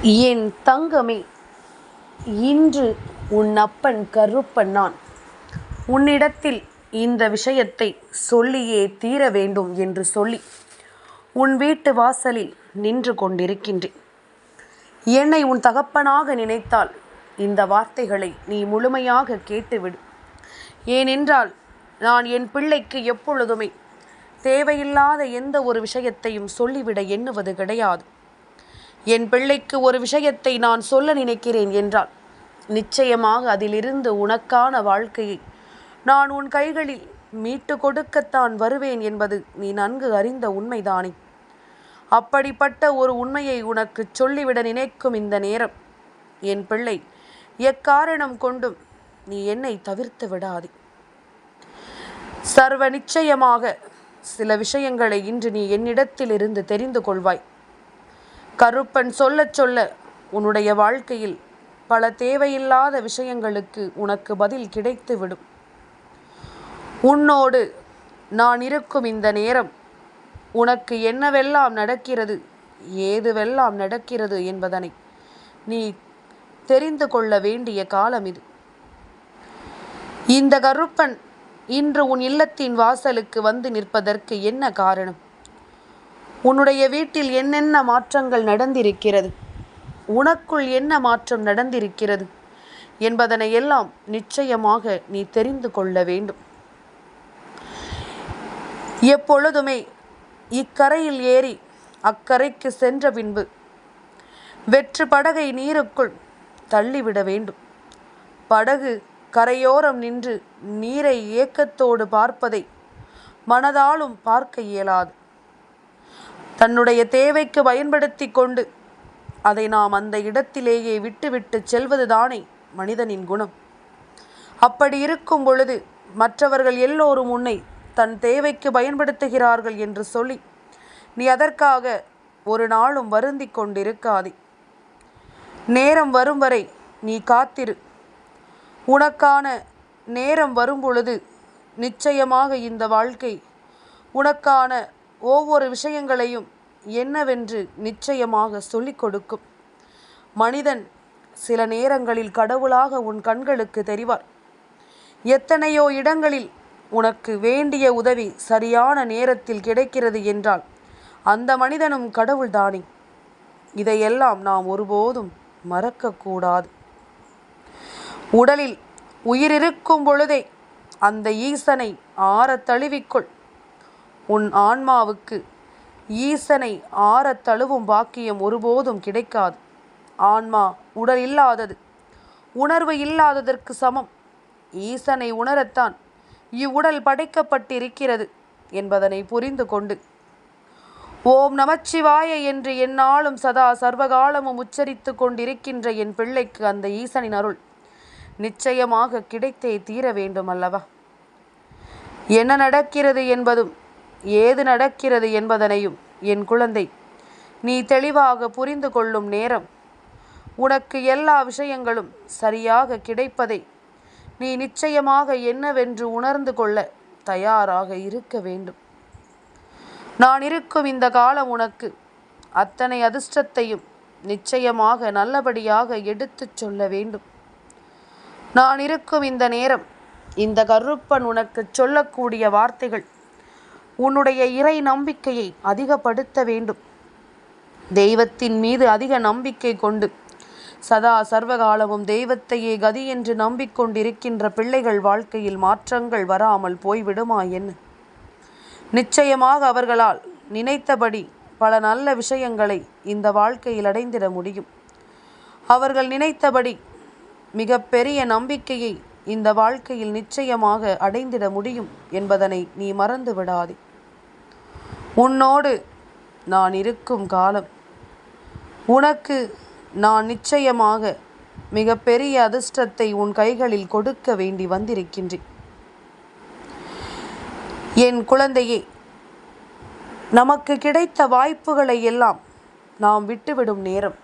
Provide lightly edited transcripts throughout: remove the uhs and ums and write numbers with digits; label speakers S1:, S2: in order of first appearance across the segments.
S1: என் தங்கமே, இன்று உன் அப்பன் கருப்பன் நான் உன்னிடத்தில் இந்த விஷயத்தை சொல்லியே தீர வேண்டும் என்று சொல்லி உன் வீட்டு வாசலில் நின்று கொண்டிருக்கின்றேன். என்னை உன் தகப்பனாக நினைத்தால் இந்த வார்த்தைகளை நீ முழுமையாக கேட்டுவிடு. ஏனென்றால் நான் என் பிள்ளைக்கு எப்பொழுதுமே தேவையில்லாத எந்த ஒரு விஷயத்தையும் சொல்லிவிட எண்ணுவது கிடையாது. என் பிள்ளைக்கு ஒரு விஷயத்தை நான் சொல்ல நினைக்கிறேன் என்றால் நிச்சயமாக அதிலிருந்து உனக்கான வாழ்க்கையை நான் உன் கைகளில் மீட்டு கொடுக்கத்தான் வருவேன் என்பது நீ நன்கு அறிந்த உண்மைதானே. அப்படிப்பட்ட ஒரு உண்மையை உனக்கு சொல்லிவிட நினைக்கும் இந்த நேரம் என் பிள்ளை, எக்காரணம் கொண்டும் நீ என்னை தவிர்த்து விடாதே. சர்வ நிச்சயமாக சில விஷயங்களை இன்று நீ என்னிடத்தில் இருந்து தெரிந்து கொள்வாய். கருப்பன் சொல்ல சொல்ல உன்னுடைய வாழ்க்கையில் பல தேவையில்லாத விஷயங்களுக்கு உனக்கு பதில் கிடைத்துவிடும். உன்னோடு நான் இருக்கும் இந்த நேரம் உனக்கு என்னவெல்லாம் நடக்கிறது, ஏதுவெல்லாம் நடக்கிறது என்பதனை நீ தெரிந்து கொள்ள வேண்டிய காலம் இது. இந்த கருப்பன் இன்று உன் இல்லத்தின் வாசலுக்கு வந்து நிற்பதற்கு என்ன காரணம்? உன்னுடைய வீட்டில் என்னென்ன மாற்றங்கள் நடந்திருக்கிறது, உனக்குள் என்ன மாற்றம் நடந்திருக்கிறது என்பதனை எல்லாம் நிச்சயமாக நீ தெரிந்து கொள்ள வேண்டும். எப்பொழுதுமே இக்கரையில் ஏறி அக்கரைக்கு சென்ற பின்பு வெற்று படகை நீருக்குள் தள்ளிவிட வேண்டும். படகு கரையோரம் நின்று நீரை ஏக்கத்தோடு பார்ப்பதை மனதாலும் பார்க்க இயலாது. தன்னுடைய தேவைக்கு பயன்படுத்தி கொண்டு அதை நாம் அந்த இடத்திலேயே விட்டுவிட்டு செல்வதுதானே மனிதனின் குணம். அப்படி இருக்கும் பொழுது மற்றவர்கள் எல்லோரும் உன்னை தன் தேவைக்கு பயன்படுத்துகிறார்கள் என்று சொல்லி நீ அதற்காக ஒரு நாளும் வருந்தி கொண்டிருக்காதே. நேரம் வரும் வரை நீ காத்திரு. உனக்கான நேரம் வரும் பொழுது நிச்சயமாக இந்த வாழ்க்கை உனக்கான ஒவ்வொரு விஷயங்களையும் என்னவென்று நிச்சயமாக சொல்லிக் கொடுக்கும். மனிதன் சில நேரங்களில் கடவுளாக உன் கண்களுக்கு தெரிவார். எத்தனையோ இடங்களில் உனக்கு வேண்டிய உதவி சரியான நேரத்தில் கிடைக்கிறது என்றால் அந்த மனிதனும் கடவுள்தானே. இதையெல்லாம் நாம் ஒருபோதும் மறக்கக்கூடாது. உடலில் உயிரிருக்கும் பொழுதே அந்த ஈசனை ஆறத் தழுவிக்கொள். உன் ஆன்மாவுக்கு ஈசனை ஆறத் தழுவும் பாக்கியம் ஒருபோதும் கிடைக்காது. ஆன்மா உடல் இல்லாதது, உணர்வு இல்லாததற்கு சமம். ஈசனை உணரத்தான் இவ்வுடல் படைக்கப்பட்டிருக்கிறது என்பதனை புரிந்து கொண்டு ஓம் நமச்சிவாய என்று எந்நாளும் சதா சர்வகாலமும் உச்சரித்து கொண்டிருக்கின்ற என் பிள்ளைக்கு அந்த ஈசனின் அருள் நிச்சயமாக கிடைத்தே தீர வேண்டும் அல்லவா? என்ன நடக்கிறது என்பதும் ஏது நடக்கிறது என்பதனையும் என் குழந்தை நீ தெளிவாக புரிந்து கொள்ளும் நேரம் உனக்கு எல்லா விஷயங்களும் சரியாக கிடைப்பதை நீ நிச்சயமாக என்னவென்று உணர்ந்து கொள்ள தயாராக இருக்க வேண்டும். நான் இருக்கும் இந்த காலம் உனக்கு அத்தனை அதிர்ஷ்டத்தையும் நிச்சயமாக நல்லபடியாக எடுத்துச் சொல்ல வேண்டும். நான் இருக்கும் இந்த நேரம் இந்த கருப்பன் உனக்கு சொல்லக்கூடிய வார்த்தைகள் உன்னுடைய இறை நம்பிக்கையை அதிகப்படுத்த வேண்டும். தெய்வத்தின் மீது அதிக நம்பிக்கை கொண்டு சதா சர்வகாலமும் தெய்வத்தையே கதி என்று நம்பிக்கொண்டிருக்கின்ற பிள்ளைகள் வாழ்க்கையில் மாற்றங்கள் வராமல் போய்விடுமா என்ன? நிச்சயமாக அவர்களால் நினைத்தபடி பல நல்ல விஷயங்களை இந்த வாழ்க்கையில் அடைந்திட முடியும். அவர்கள் நினைத்தபடி மிக பெரிய நம்பிக்கையை இந்த வாழ்க்கையில் நிச்சயமாக அடைந்திட முடியும் என்பதனை நீ மறந்து விடாதே. உன்னோடு நான் இருக்கும் காலம் உனக்கு நான் நிச்சயமாக மிக பெரிய அதிர்ஷ்டத்தை உன் கைகளில் கொடுக்க வேண்டி வந்திருக்கின்றேன். என் குழந்தையே, நமக்கு கிடைத்த வாய்ப்புகளை எல்லாம் நாம் விட்டுவிடும் நேரம்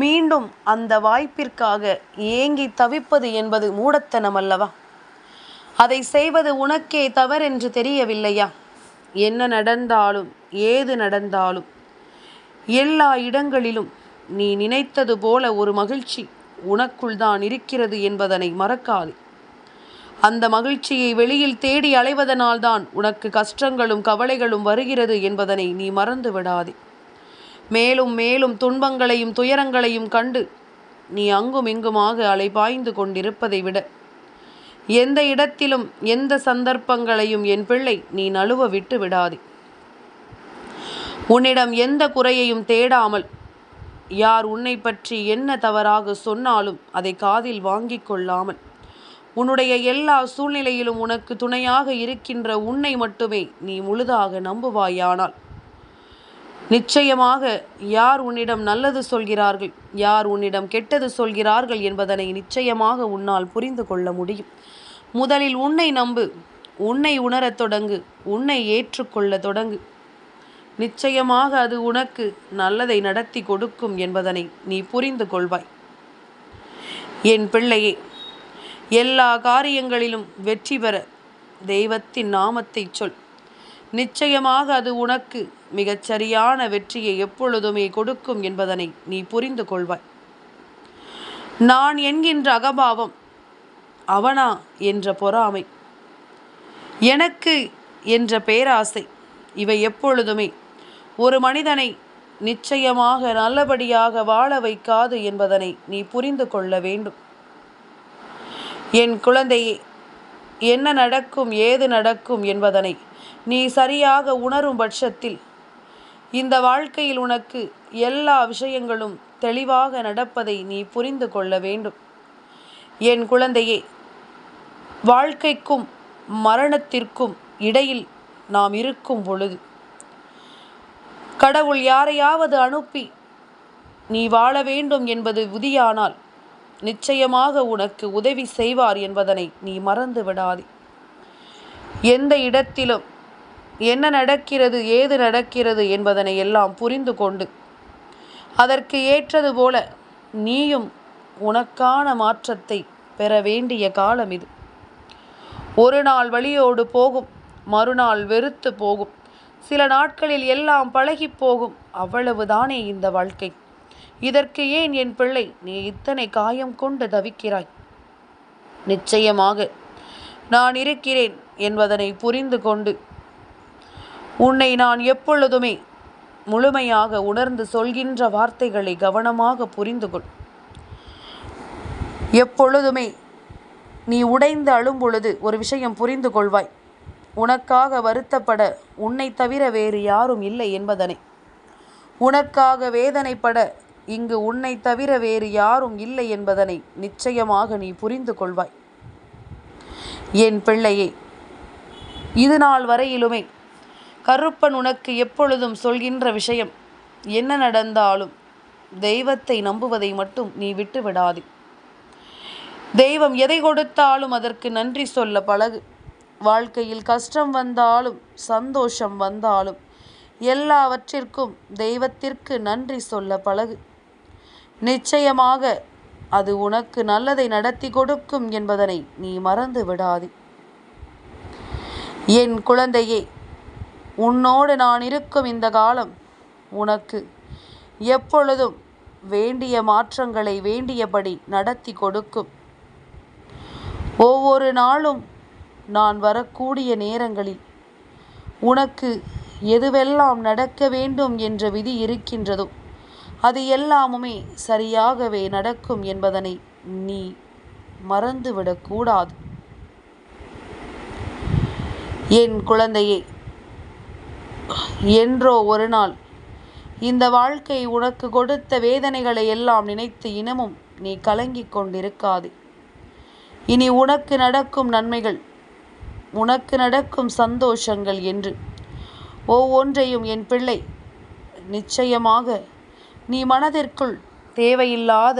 S1: மீண்டும் அந்த வாய்ப்பிற்காக ஏங்கி தவிப்பது என்பது மூடத்தனம் அல்லவா? அதை செய்வது உனக்கே தவறென்று தெரியவில்லையா? என்ன நடந்தாலும் ஏது நடந்தாலும் எல்லா இடங்களிலும் நீ நினைத்தது போல ஒரு மகிழ்ச்சி உனக்குள் தான் இருக்கிறது என்பதனை மறக்காதே. அந்த மகிழ்ச்சியை வெளியில் தேடி அலைவதனால்தான் உனக்கு கஷ்டங்களும் கவலைகளும் வருகிறது என்பதனை நீ மறந்து விடாதே. மேலும் மேலும் துன்பங்களையும் துயரங்களையும் கண்டு நீ அங்கும் இங்குமாக அலைபாய்ந்து கொண்டிருப்பதை விட எந்த இடத்திலும் எந்த சந்தர்ப்பங்களையும் என் பிள்ளை நீ நழுவ விட்டு விடாதே. உன்னிடம் எந்த குறையையும் தேடாமல் யார் உன்னை பற்றி என்ன தவறாக சொன்னாலும் அதை காதில் வாங்கிக் கொள்ளாமல் உன்னுடைய எல்லா சூழ்நிலையிலும் உனக்கு துணையாக இருக்கின்ற உன்னை மட்டுமே நீ முழுதாக நம்புவாயானால் நிச்சயமாக யார் உன்னிடம் நல்லது சொல்கிறார்கள், யார் உன்னிடம் கெட்டது சொல்கிறார்கள் என்பதனை நிச்சயமாக உன்னால் புரிந்து கொள்ள முடியும். முதலில் உன்னை நம்பு, உன்னை உணரத் தொடங்கு, உன்னை ஏற்றுக்கொள்ள தொடங்கு. நிச்சயமாக அது உனக்கு நல்லதை நடத்தி கொடுக்கும் என்பதனை நீ புரிந்து கொள்வாய். என் பிள்ளையே, எல்லா காரியங்களிலும் வெற்றி பெற தெய்வத்தின் நாமத்தை சொல். நிச்சயமாக அது உனக்கு மிகச்சரியான வெற்றியை எப்பொழுதுமே கொடுக்கும் என்பதனை நீ புரிந்து கொள்வாய். நான் என்கின்ற அகபாவம், அவனா என்ற பொறாமை, எனக்கு என்ற பேராசை, இவை எப்பொழுதுமே ஒரு மனிதனை நிச்சயமாக நல்லபடியாக வாழ வைக்காது என்பதனை நீ புரிந்து கொள்ள வேண்டும். என் குழந்தையே, என்ன நடக்கும் ஏது நடக்கும் என்பதனை நீ சரியாக உணரும் பட்சத்தில் இந்த வாழ்க்கையில் உனக்கு எல்லா விஷயங்களும் தெளிவாக நடப்பதை நீ புரிந்து கொள்ள வேண்டும். என் குழந்தையே, வாழ்க்கைக்கும் மரணத்திற்கும் இடையில் நாம் இருக்கும் பொழுது கடவுள் யாரையாவது அனுப்பி நீ வாழ வேண்டும் என்பது விதியானால் நிச்சயமாக உனக்கு உதவி செய்வார் என்பதனை நீ மறந்து விடாதே. எந்த இடத்திலும் என்ன நடக்கிறது ஏது நடக்கிறது என்பதனை எல்லாம் புரிந்து கொண்டு அதற்கு ஏற்றது போல நீயும் உனக்கான மாற்றத்தை பெற வேண்டிய காலம் இது. ஒரு நாள் வழியோடு போகும், மறுநாள் வெறுத்து போகும், சில நாட்களில் எல்லாம் பழகி போகும். அவ்வளவுதானே இந்த வாழ்க்கை. இதற்கு ஏன் என் பிள்ளை நீ இத்தனை காயம் கொண்டு தவிக்கிறாய்? நிச்சயமாக நான் இருக்கிறேன் என்பதனை புரிந்து கொண்டு உன்னை நான் எப்பொழுதுமே முழுமையாக உணர்ந்து சொல்கின்ற வார்த்தைகளை கவனமாக புரிந்து கொள். எப்பொழுதுமே நீ உடைந்து அழும் பொழுது ஒரு விஷயம் புரிந்து கொள்வாய். உனக்காக வருத்தப்பட உன்னை தவிர வேறு யாரும் இல்லை என்பதனை, உனக்காக வேதனைப்பட இங்கு உன்னை தவிர வேறு யாரும் இல்லை என்பதனை நிச்சயமாக நீ புரிந்து கொள்வாய். என் பிள்ளையே, இது நாள் வரையிலுமே கருப்பன் உனக்கு எப்பொழுதும் சொல்கின்ற விஷயம், என்ன நடந்தாலும் தெய்வத்தை நம்புவதை மட்டும் நீ விட்டு விடாதே. தெய்வம் எதை கொடுத்தாலும் அதற்கு நன்றி சொல்ல பழகு. வாழ்க்கையில் கஷ்டம் வந்தாலும் சந்தோஷம் வந்தாலும் எல்லாவற்றிற்கும் தெய்வத்திற்கு நன்றி சொல்ல பழகு. நிச்சயமாக அது உனக்கு நல்லதை நடத்தி கொடுக்கும் என்பதனை நீ மறந்து விடாதே. என் குழந்தையே, உன்னோடு நான் இருக்கும் இந்த காலம் உனக்கு எப்பொழுதும் வேண்டிய மாற்றங்களை வேண்டியபடி நடத்தி கொடுக்கும். ஒவ்வொரு நாளும் நான் வரக்கூடிய நேரங்களில் உனக்கு எதுவெல்லாம் நடக்க வேண்டும் என்ற விதி இருக்கின்றதோ அது எல்லாமுமே சரியாகவே நடக்கும் என்பதனை நீ மறந்துவிடக்கூடாது. என் குழந்தையே, என்றோ ஒரு நாள் இந்த வாழ்க்கை உனக்கு கொடுத்த வேதனைகளை எல்லாம் நினைத்து இனமும் நீ கலங்கிக் கொண்டிருக்காதே. இனி உனக்கு நடக்கும் நன்மைகள், உனக்கு நடக்கும் சந்தோஷங்கள் என்று ஒவ்வொன்றையும் என் பிள்ளை நிச்சயமாக நீ மனதிற்குள் தேவையில்லாத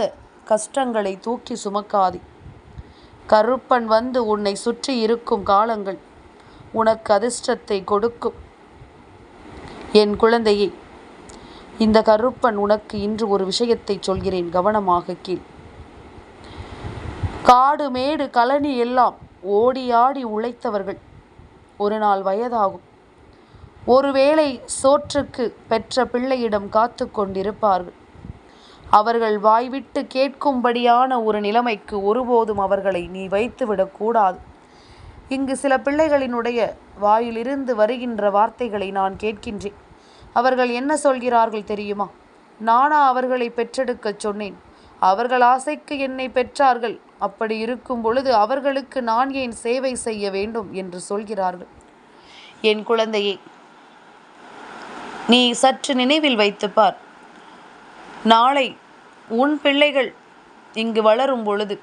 S1: கஷ்டங்களை தூக்கி சுமக்காதே. கருப்பன் வந்து உன்னை சுற்றி இருக்கும் காலங்கள் உனக்கு அதிர்ஷ்டத்தை கொடுக்கும். என் குழந்தையே, இந்த கருப்பன் உனக்கு இன்று ஒரு விஷயத்தை சொல்கிறேன், கவனமாக கேள். காடு மேடு கழனி எல்லாம் ஓடி ஆடி உழைத்தவர்கள் ஒரு நாள் வயதாகும். ஒருவேளை சோற்றுக்கு பெற்ற பிள்ளையிடம் காத்து கொண்டிருப்பார்கள். அவர்கள் வாய்விட்டு கேட்கும்படியான ஒரு நிலைமைக்கு ஒருபோதும் அவர்களை நீ வைத்துவிடக்கூடாது. இங்கு சில பிள்ளைகளினுடைய வாயிலிருந்து வருகின்ற வார்த்தைகளை நான் கேட்கின்றேன். அவர்கள் என்ன சொல்கிறார்கள் தெரியுமா? நானா அவர்களை பெற்றெடுக்கச் சொன்னேன், அவர்கள் ஆசைக்கு என்னை பெற்றார்கள், அப்படி இருக்கும் பொழுது அவர்களுக்கு நான் ஏன் சேவை செய்ய வேண்டும் என்று சொல்கிறார்கள். என் குழந்தையே, நீ சற்று நினைவில் வைத்துப்பார். நாளை உன் பிள்ளைகள் இங்கு வளரும் பொழுது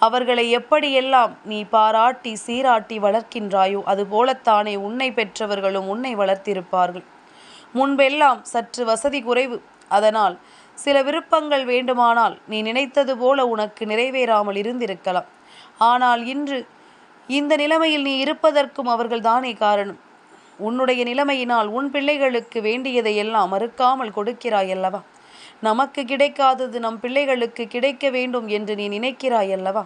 S1: அவர்களை எப்படியெல்லாம் நீ பாராட்டி சீராட்டி வளர்க்கின்றாயோ அதுபோலத்தானே உன்னை பெற்றவர்களும் உன்னை வளர்த்திருப்பார்கள். முன்பெல்லாம் சற்று வசதி குறைவு, அதனால் சில விருப்பங்கள் வேண்டுமானால் நீ நினைத்தது போல உனக்கு நிறைவேறாமல் இருந்திருக்கலாம். ஆனால் இன்று இந்த நிலைமையில் நீ இருப்பதற்கும் அவர்கள் தானே காரணம். உன்னுடைய நிலைமையினால் உன் பிள்ளைகளுக்கு வேண்டியதை எல்லாம் மறுக்காமல் கொடுக்கிறாயல்லவா? நமக்கு கிடைக்காதது நம் பிள்ளைகளுக்கு கிடைக்க வேண்டும் என்று நீ நினைக்கிறாயல்லவா?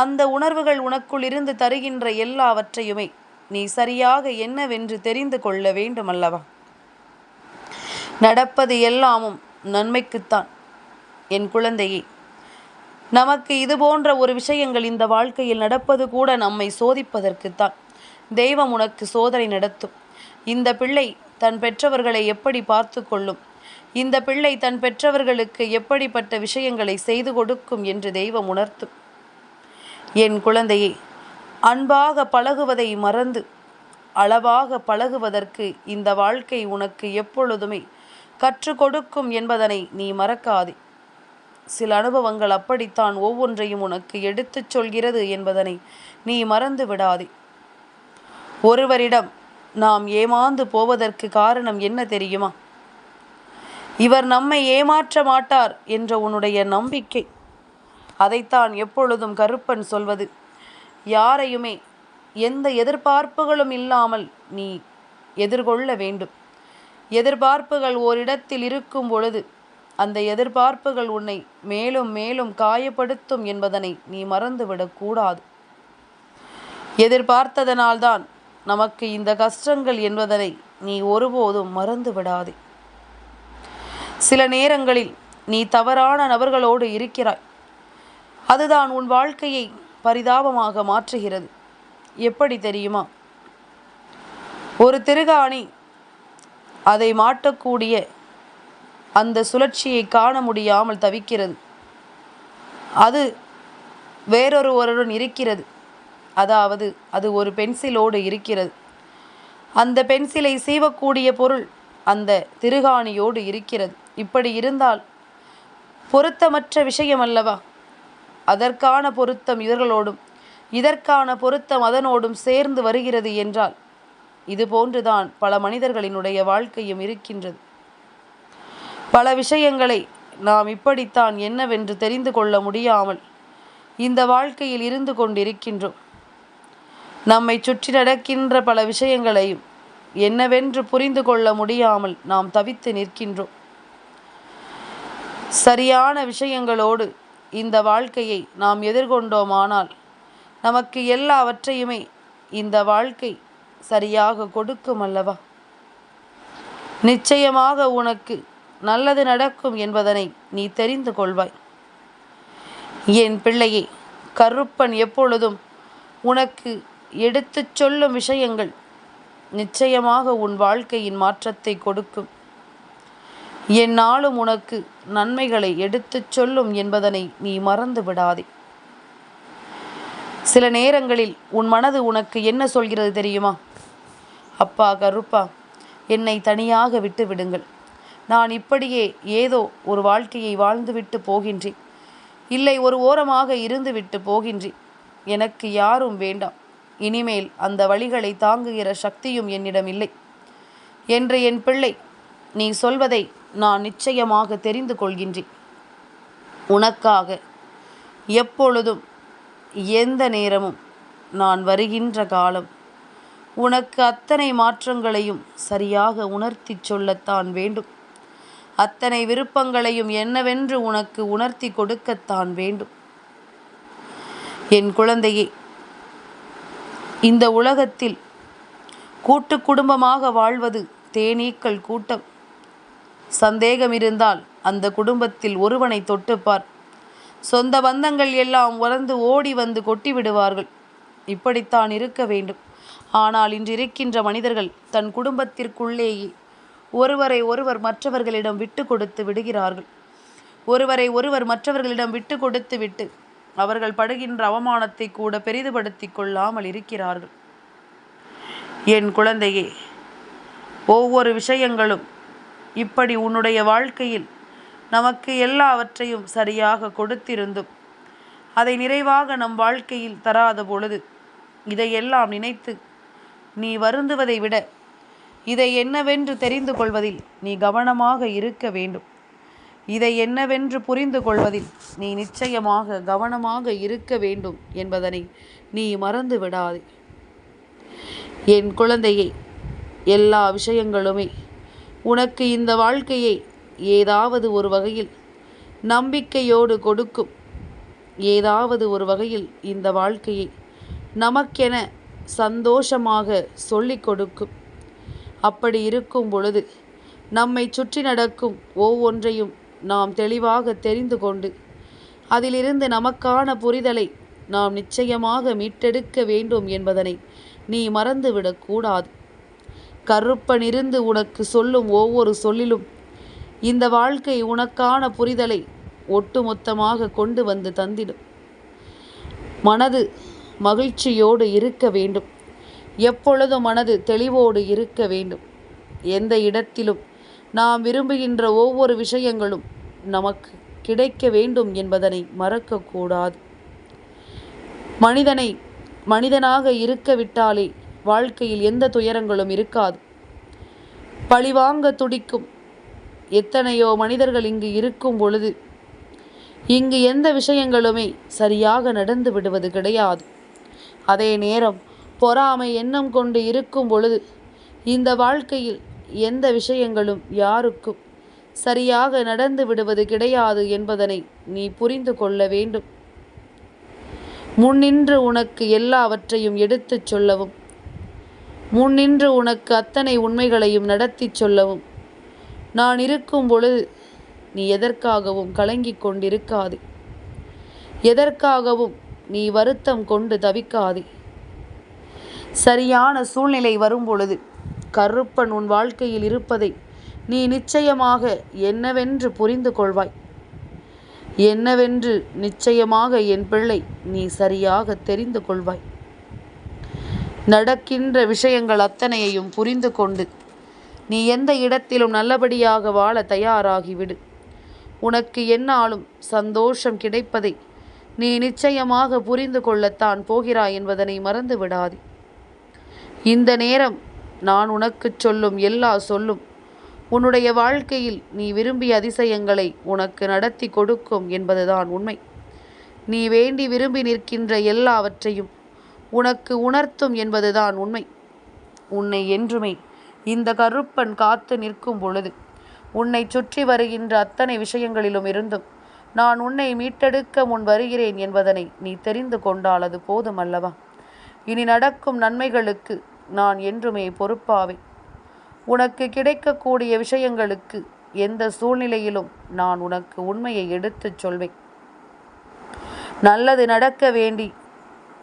S1: அந்த உணர்வுகள் உனக்குள் இருந்து தருகின்ற எல்லாவற்றையுமே நீ சரியாக என்னவென்று தெரிந்து கொள்ள வேண்டும் அல்லவா? நடப்பது எல்லாமும் நன்மைக்குத்தான் என் குழந்தையே. நமக்கு இது போன்ற ஒரு விஷயங்கள் இந்த வாழ்க்கையில் நடப்பது கூட நம்மை சோதிப்பதற்குத்தான். தெய்வம் உனக்கு சோதனை நடத்தும். இந்த பிள்ளை தன் பெற்றவர்களை எப்படி பார்த்து கொள்ளும், இந்த பிள்ளை தன் பெற்றவர்களுக்கு எப்படிப்பட்ட விஷயங்களை செய்து கொடுக்கும் என்று தெய்வம் உணர்த்தும். என் குழந்தையே, அன்பாக பழகுவதை மறந்து அளவாக பழகுவதற்கு இந்த வாழ்க்கை உனக்கு எப்பொழுதுமே கற்றுக் கொடுக்கும் என்பதனை நீ மறக்காதே. சில அனுபவங்கள் அப்படித்தான் ஒவ்வொன்றையும் உனக்கு எடுத்துச் சொல்கிறது என்பதனை நீ மறந்து விடாதே. ஒருவரிடம் நாம் ஏமாந்து போவதற்கு காரணம் என்ன தெரியுமா? இவர் நம்மை ஏமாற்ற மாட்டார் என்ற உன்னுடைய நம்பிக்கை. அதைத்தான் எப்பொழுதும் கருப்பன் சொல்வது. யாரையுமே எந்த எதிர்பார்ப்புகளும் இல்லாமல் நீ எதிர்கொள்ள வேண்டும். எதிர்பார்ப்புகள் ஓரிடத்தில் இருக்கும் பொழுது அந்த எதிர்பார்ப்புகள் உன்னை மேலும் மேலும் காயப்படுத்தும் என்பதனை நீ மறந்துவிடக்கூடாது. எதிர்பார்த்ததனால்தான் நமக்கு இந்த கஷ்டங்கள் என்பதனை நீ ஒருபோதும் மறந்து விடாதே. சில நேரங்களில் நீ தவறான நபர்களோடு இருக்கிறாய். அதுதான் உன் வாழ்க்கையை பரிதாபமாக மாற்றுகிறது. எப்படி தெரியுமா? ஒரு திருகாணி அதை மாட்டக்கூடிய அந்த சுழற்சியை காண முடியாமல் தவிக்கிறது. அது வேறொருவருடன் இருக்கிறது. அதாவது அது ஒரு பென்சிலோடு இருக்கிறது. அந்த பென்சிலை சீவக்கூடிய பொருள் அந்த திருகாணியோடு இருக்கிறது. இப்படி இருந்தால் பொருத்தமற்ற விஷயம் அல்லவா? அதற்கான பொருத்தம் இவர்களோடும் இதற்கான பொருத்தம் அதனோடும் சேர்ந்து வருகிறது என்றால் இது போன்றுதான் பல மனிதர்களினுடைய வாழ்க்கையும் இருக்கின்றது. பல விஷயங்களை நாம் இப்படித்தான் என்னவென்று தெரிந்து கொள்ள முடியாமல் இந்த வாழ்க்கையில் இருந்து கொண்டிருக்கின்றோம். நம்மை சுற்றி நடக்கின்ற பல விஷயங்களையும் என்னவென்று புரிந்து கொள்ள முடியாமல் நாம் தவித்து நிற்கின்றோம். சரியான விஷயங்களோடு இந்த வாழ்க்கையை நாம் எதிர்கொண்டோமானால் நமக்கு எல்லாவற்றையுமே இந்த வாழ்க்கை சரியாக கொடுக்கும் அல்லவா? நிச்சயமாக உனக்கு நல்லது நடக்கும் என்பதனை நீ தெரிந்து கொள்வாய். என் பிள்ளையே, கருப்பன் எப்பொழுதும் உனக்கு எடுத்துச் சொல்லும் விஷயங்கள் நிச்சயமாக உன் வாழ்க்கையின் மாற்றத்தை கொடுக்கும். எந்நாளும் உனக்கு நன்மைகளை எடுத்துச் சொல்லும் என்பதனை நீ மறந்து விடாதே. சில நேரங்களில் உன் மனது உனக்கு என்ன சொல்கிறது தெரியுமா? அப்பா கருப்பா, என்னை தனியாக விட்டு விடுங்கள். நான் இப்படியே ஏதோ ஒரு வாழ்க்கையை வாழ்ந்துவிட்டு போகின்றேன். இல்லை, ஒரு ஓரமாக இருந்துவிட்டு போகின்றேன். எனக்கு யாரும் வேண்டாம். இனிமேல் அந்த வழிகளை தாங்குகிற சக்தியும் என்னிடம் இல்லை என்று என் பிள்ளை நீ சொல்வதை நான் நிச்சயமாக தெரிந்து கொள்கின்றேன். உனக்காக எப்பொழுதும் எந்த நேரமும் நான் வருகின்ற காலம் உனக்கு அத்தனை மாற்றங்களையும் சரியாக உணர்த்தி சொல்லத்தான் வேண்டும். அத்தனை விருப்பங்களையும் என்னவென்று உனக்கு உணர்த்தி கொடுக்கத்தான் வேண்டும். என் குழந்தையே, இந்த உலகத்தில் கூட்டு குடும்பமாக வாழ்வது தேனீக்கள் கூட்டம். சந்தேகம் இருந்தால் அந்த குடும்பத்தில் ஒருவனை தொட்டுப்பார், சொந்த பந்தங்கள் எல்லாம் உறந்து ஓடி வந்து கொட்டி விடுவார்கள். இப்படித்தான் இருக்க வேண்டும். ஆனால் இன்று இருக்கின்ற மனிதர்கள் தன் குடும்பத்திற்குள்ளேயே ஒருவரை ஒருவர் மற்றவர்களிடம் விட்டு கொடுத்து விடுகிறார்கள். ஒருவரை ஒருவர் மற்றவர்களிடம் விட்டு கொடுத்து விட்டு அவர்கள் படுகின்ற அவமானத்தை கூட பெரிதுபடுத்தி கொள்ளாமல் இருக்கிறார்கள். என் குழந்தையே, ஒவ்வொரு விஷயங்களும் இப்படி உன்னுடைய வாழ்க்கையில் நமக்கு எல்லாவற்றையும் சரியாக கொடுத்திருந்தும் அதை நிறைவாக நம் வாழ்க்கையில் தராத பொழுது இதையெல்லாம் நினைத்து நீ வருந்துவதை விட இதை என்னவென்று தெரிந்து கொள்வதில் நீ கவனமாக இருக்க வேண்டும். இதை என்னவென்று புரிந்து கொள்வதில் நீ நிச்சயமாக கவனமாக இருக்க வேண்டும் என்பதனை நீ மறந்து விடாதே. என் குழந்தையை, எல்லா விஷயங்களுமே உனக்கு இந்த வாழ்க்கையை ஏதாவது ஒரு வகையில் நம்பிக்கையோடு கொடுக்கும். ஏதாவது ஒரு வகையில் இந்த வாழ்க்கையை நமக்கென சந்தோஷமாக சொல்லிக் கொடுக்கும். அப்படி இருக்கும் பொழுது நம்மை சுற்றி நடக்கும் ஒவ்வொன்றையும் நாம் தெளிவாக தெரிந்து கொண்டு அதிலிருந்து நமக்கான புரிதலை நாம் நிச்சயமாக மீட்டெடுக்க வேண்டும் என்பதனை நீ மறந்துவிடக்கூடாது. கருப்பனிருந்து உனக்கு சொல்லும் ஒவ்வொரு சொல்லிலும் இந்த வாழ்க்கை உனக்கான புரிதலை ஒட்டுமொத்தமாக கொண்டு வந்து தந்திடும். மனது மகிழ்ச்சியோடு இருக்க வேண்டும். எப்பொழுதும் மனது தெளிவோடு இருக்க வேண்டும். எந்த இடத்திலும் நாம் விரும்புகின்ற ஒவ்வொரு விஷயங்களும் நமக்கு கிடைக்க வேண்டும் என்பதனை மறக்கக்கூடாது. மனிதனை மனிதனாக இருக்க விட்டாலே வாழ்க்கையில் எந்த துயரங்களும் இருக்காது. பழிவாங்க துடிக்கும் எத்தனையோ மனிதர்கள் இங்கு இருக்கும் பொழுது இங்கு எந்த விஷயங்களுமே சரியாக நடந்து விடுவது கிடையாது. அதே நேரம் பொறாமை எண்ணம் கொண்டு இருக்கும் பொழுது இந்த வாழ்க்கையில் எந்த விஷயங்களும் யாருக்கும் சரியாக நடந்து விடுவது கிடையாது என்பதனை நீ புரிந்து கொள்ள வேண்டும். முன்னின்று உனக்கு எல்லாவற்றையும் எடுத்துச் சொல்லவும், முன்னின்று உனக்கு அத்தனை உண்மைகளையும் நடத்தி சொல்லவும் நான் இருக்கும் பொழுது நீ எதற்காகவும் கலங்கிக் கொண்டிருக்காதே. எதற்காகவும் நீ வருத்தம் கொண்டு தவிக்காதே. சரியான சூழ்நிலை வரும் பொழுது கருப்பன் உன் வாழ்க்கையில் இருப்பதை நீ நிச்சயமாக என்னவென்று புரிந்து கொள்வாய். என்னவென்று நிச்சயமாக என் பிள்ளை நீ சரியாக தெரிந்து கொள்வாய். நடக்கின்ற விஷயங்கள் அத்தனையையும் புரிந்து கொண்டு நீ எந்த இடத்திலும் நல்லபடியாக வாழ தயாராகிவிடு. உனக்கு எந்நாளும் சந்தோஷம் கிடைப்பதை நீ நிச்சயமாக புரிந்து கொள்ளத்தான் போகிறாய் என்பதனை மறந்து விடாதே. இந்த நேரம் நான் உனக்கு சொல்லும் எல்லா சொல்லும் உன்னுடைய வாழ்க்கையில் நீ விரும்பிய அதிசயங்களை உனக்கு நடத்தி கொடுக்கும் என்பதுதான் உண்மை. நீ வேண்டி விரும்பி நிற்கின்ற எல்லாவற்றையும் உனக்கு உணர்த்தும் என்பதுதான் உண்மை. உன்னை என்றுமே இந்த கருப்பன் காத்து நிற்கும் பொழுது உன்னை சுற்றி வருகின்ற அத்தனை விஷயங்களிலும் இருந்தும் நான் உன்னை மீட்டெடுக்க முன் வருகிறேன் என்பதனை நீ தெரிந்து கொண்டால் அது போதும் அல்லவா? இனி நடக்கும் நன்மைகளுக்கு நான் என்றுமே பொறுப்பாவேன். உனக்கு கிடைக்கக்கூடிய விஷயங்களுக்கு எந்த சூழ்நிலையிலும் நான் உனக்கு உண்மையை எடுத்துச் சொல்வேன். நல்லது நடக்க வேண்டி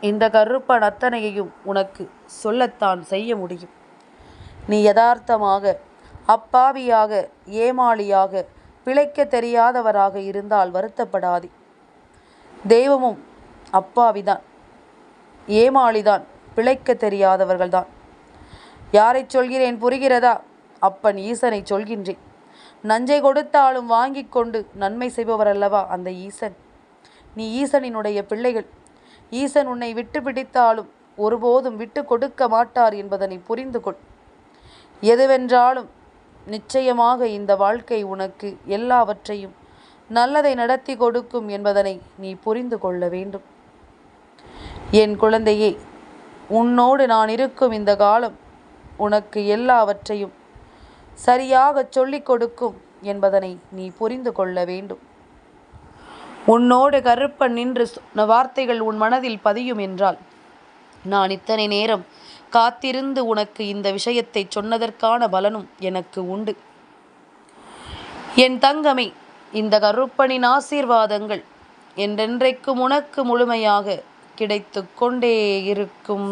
S1: இந்த கருப்பன் அத்தனையையும் உனக்கு சொல்லத்தான் செய்ய முடியும். நீ யதார்த்தமாக, அப்பாவியாக, ஏமாளியாக, பிழைக்க தெரியாதவராக இருந்தால் வருத்தப்படாதே. தெய்வமும் அப்பாவிதான், ஏமாளிதான், பிழைக்க தெரியாதவர்கள்தான். யாரை சொல்கிறேன் புரிகிறதா? அப்பன் ஈசனை சொல்கின்றேன். நஞ்சை கொடுத்தாலும் வாங்கி கொண்டு நன்மை செய்பவர் அல்லவா அந்த ஈசன். நீ ஈசனினுடைய பிள்ளைகள். ஈசன் உன்னை விட்டு பிடித்தாலும் ஒருபோதும் விட்டு கொடுக்க மாட்டார் என்பதனை புரிந்து கொள். எதுவென்றாலும் நிச்சயமாக இந்த வாழ்க்கை உனக்கு எல்லாவற்றையும் நல்லதை நடத்தி கொடுக்கும் என்பதனை நீ புரிந்து கொள்ள வேண்டும். என் குழந்தையே, உன்னோடு நான் இருக்கும் இந்த காலம் உனக்கு எல்லாவற்றையும் சரியாக சொல்லிக் கொடுக்கும் என்பதனை நீ புரிந்து கொள்ள வேண்டும். உன்னோடு கருப்பன் நின்று சொன்ன வார்த்தைகள் உன் மனதில் பதியும் என்றால் நான் இத்தனை நேரம் காத்திருந்து உனக்கு இந்த விஷயத்தை சொன்னதற்கான பலனும் எனக்கு உண்டு. என் தங்கமே, இந்த கருப்பனின் ஆசீர்வாதங்கள் என்றென்றைக்கும் உனக்கு முழுமையாக கிடைத்து கொண்டே இருக்கும்.